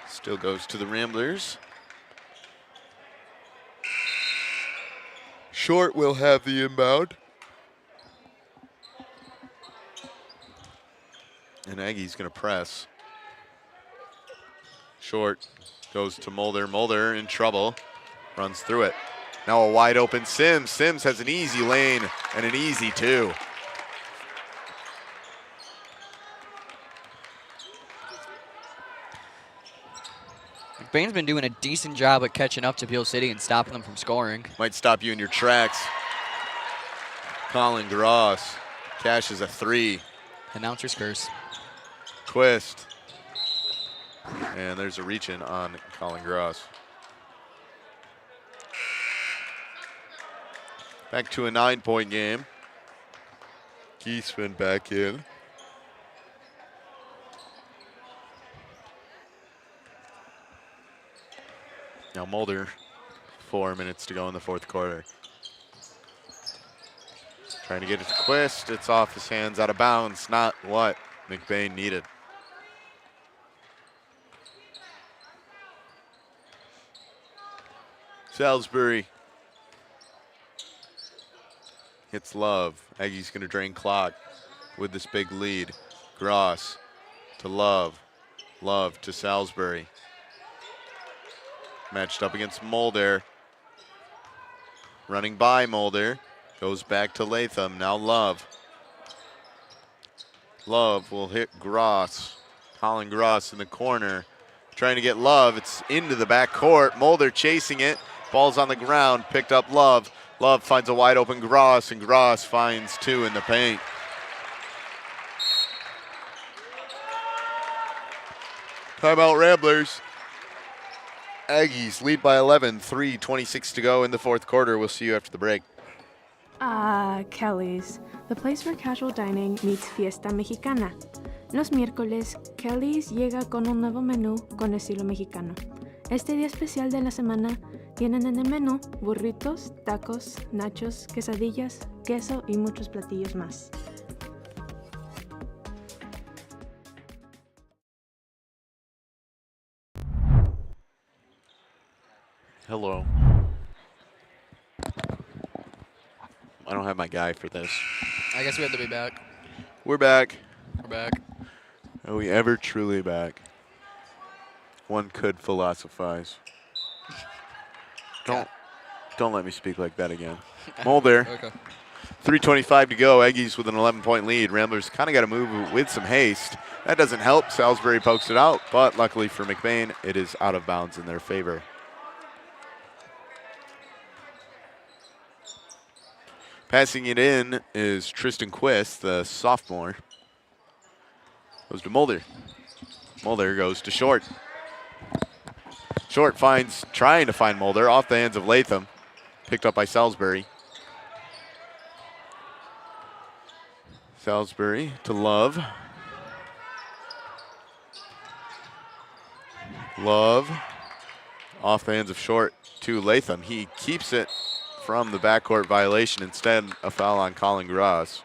Still goes to the Ramblers. Short will have the inbound. And Aggie's going to press. Short goes to Mulder. Mulder in trouble. Runs through it. Now a wide open Sims. Sims has an easy lane and an easy 2. McBain's been doing a decent job at catching up to Beal City and stopping them from scoring. Might stop you in your tracks. Colin Gross cashes a 3. Announcer's curse. Quist. And there's a reach-in on Colin Gross. Back to a 9-point game. Giesman back in. Now Mulder 4 minutes to go in the fourth quarter. Trying to get it to Quist. It's off his hands, out of bounds. Not what McBain needed. Salisbury hits Love. Aggie's going to drain clock with this big lead. Gross to Love. Love to Salisbury. Matched up against Mulder. Running by Mulder. Goes back to Latham. Now Love. Love will hit Gross. Colin Gross in the corner. Trying to get Love. It's into the back court. Mulder chasing it. Ball's on the ground. Picked up Love. Love finds a wide open Gross, and Gross finds 2 in the paint. Timeout Ramblers. Aggies lead by 11, 3:26 to go in the fourth quarter. We'll see you after the break. Kelly's, the place for casual dining meets fiesta mexicana. Los miércoles, Kelly's llega con un nuevo menú con estilo mexicano. Este día especial de la semana tienen en el menú burritos, tacos, nachos, quesadillas, queso y muchos platillos más. Hello. I don't have my guy for this. I guess we have to be back. We're back. We're back. Are we ever truly back? One could philosophize. Don't let me speak like that again. Mulder. Okay. 3:25 to go. Aggies with an 11-point lead. Ramblers kind of got to move with some haste. That doesn't help. Salisbury pokes it out, but luckily for McBain, it is out of bounds in their favor. Passing it in is Tristan Quist, the sophomore. Goes to Mulder. Mulder goes to Short. Short trying to find Mulder off the hands of Latham. Picked up by Salisbury. Salisbury to Love. Love off the hands of Short to Latham. He keeps it from the backcourt violation. Instead, a foul on Colin Gross.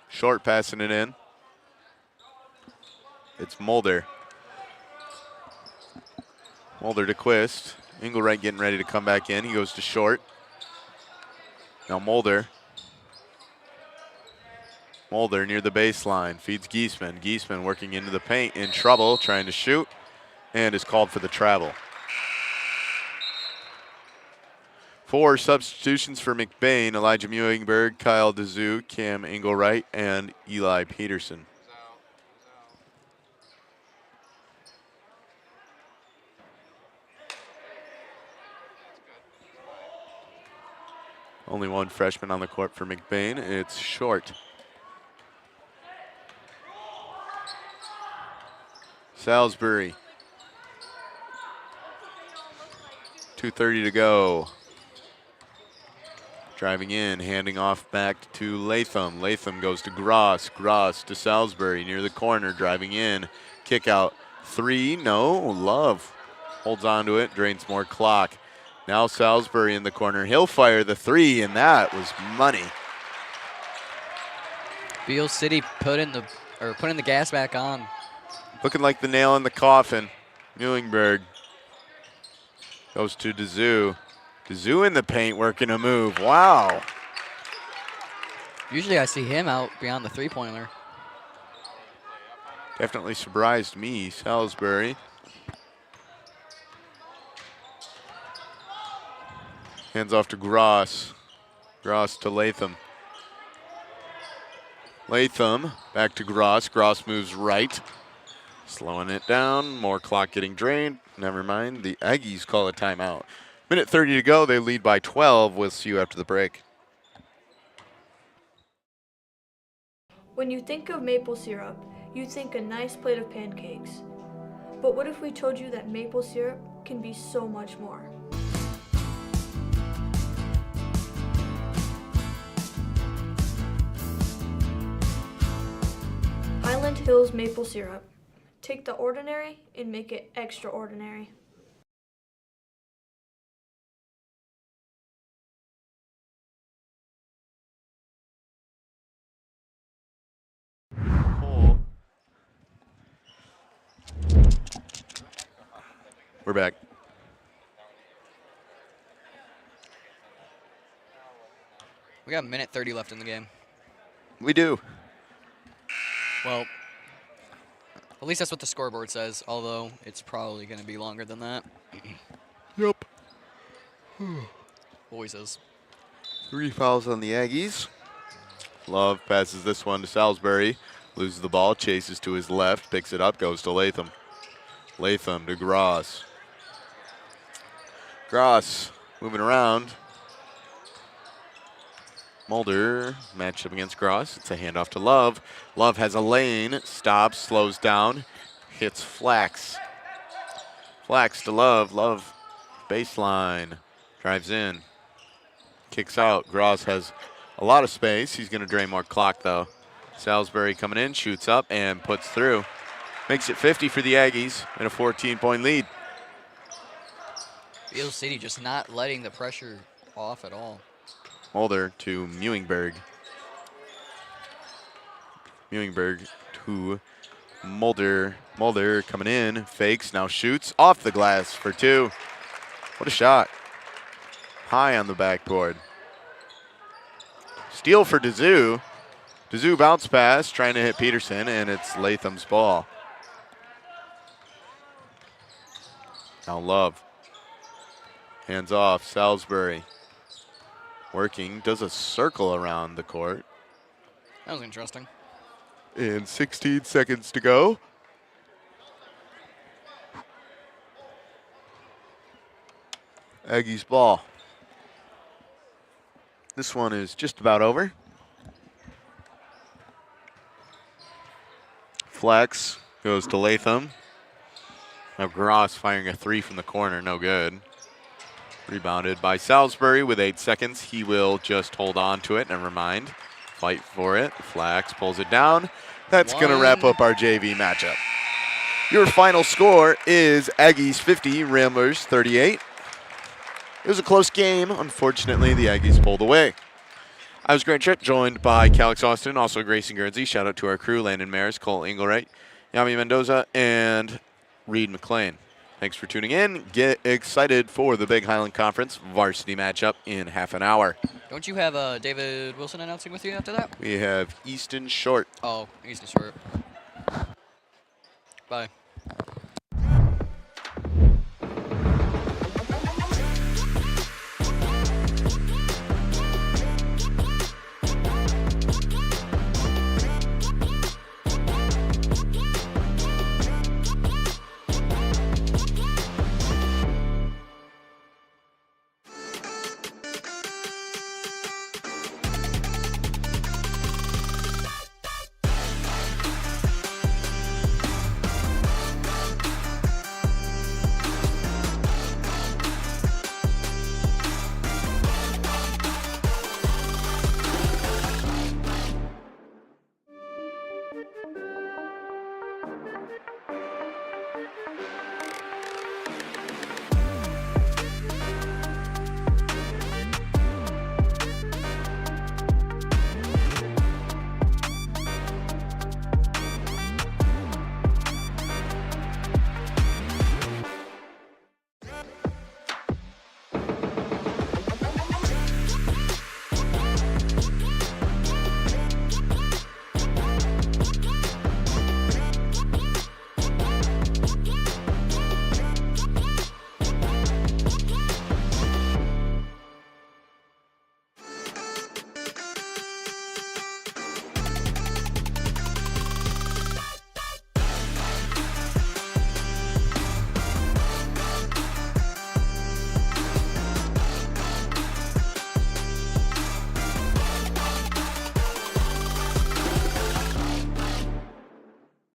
Short passing it in. It's Mulder. Mulder to Quist. Engelwright getting ready to come back in. He goes to Short. Now Mulder. Mulder near the baseline, feeds Giesman. Giesman working into the paint, in trouble, trying to shoot, and is called for the travel. 4 substitutions for McBain: Elijah Mewingberg, Kyle DeZoo, Cam Engelwright, and Eli Peterson. Only one freshman on the court for McBain. It's Short. Salisbury. 2:30 to go. Driving in, handing off back to Latham. Latham goes to Gross. Gross to Salisbury near the corner, driving in. Kick out. 3, no. Love holds on to it, drains more clock. Now Salisbury in the corner. He'll fire the 3, and that was money. Beal City putting the gas back on. Looking like the nail in the coffin. Mewingberg goes to DeZoo. DeZoo in the paint working a move. Wow. Usually I see him out beyond the three-pointer. Definitely surprised me. Salisbury. Hands off to Gross. Gross to Latham. Latham back to Gross. Gross moves right. Slowing it down. More clock getting drained. Never mind. The Aggies call a timeout. Minute 30 to go. They lead by 12. We'll see you after the break. When you think of maple syrup, you think a nice plate of pancakes. But what if we told you that maple syrup can be so much more? Highland Highland Hills maple syrup. Take the ordinary and make it extraordinary. We're back. We got a minute 30 left in the game. We do. Well, at least that's what the scoreboard says, although it's probably going to be longer than that. Yep. Always is. 3 fouls on the Aggies. Love passes this one to Salisbury. Loses the ball, chases to his left, picks it up, goes to Latham. Latham to Gross. Gross moving around. Mulder matched up against Gross. It's a handoff to Love. Love has a lane, stops, slows down, hits Flax. Flax to Love. Love baseline, drives in, kicks out. Gross has a lot of space. He's going to drain more clock though. Salisbury coming in, shoots up and puts through. Makes it 50 for the Aggies and a 14-point lead. Beal City just not letting the pressure off at all. Mulder to Mewingberg. Mewingberg to Mulder. Mulder coming in, fakes, now shoots off the glass for 2. What a shot. High on the backboard. Steal for Dazoo. Dazoo bounce pass, trying to hit Peterson, and it's Latham's ball. Now Love. Hands off, Salisbury. Working, does a circle around the court. That was interesting. And 16 seconds to go. Aggies ball. This one is just about over. Flex goes to Latham. Now Gross firing a 3 from the corner, no good. Rebounded by Salisbury with 8 seconds. He will just hold on to it, never mind. Fight for it. Flax pulls it down. That's going to wrap up our JV matchup. Your final score is Aggies 50, Ramblers 38. It was a close game. Unfortunately, the Aggies pulled away. I was Grant Tripp, joined by Calix Austin, also Grayson Guernsey. Shout out to our crew, Landon Maris, Cole Engelwright, Yami Mendoza, and Reed McLain. Thanks for tuning in. Get excited for the Big Highland Conference varsity matchup in half an hour. Don't you have David Wilson announcing with you after that? We have Easton Short. Oh, Easton Short. Bye.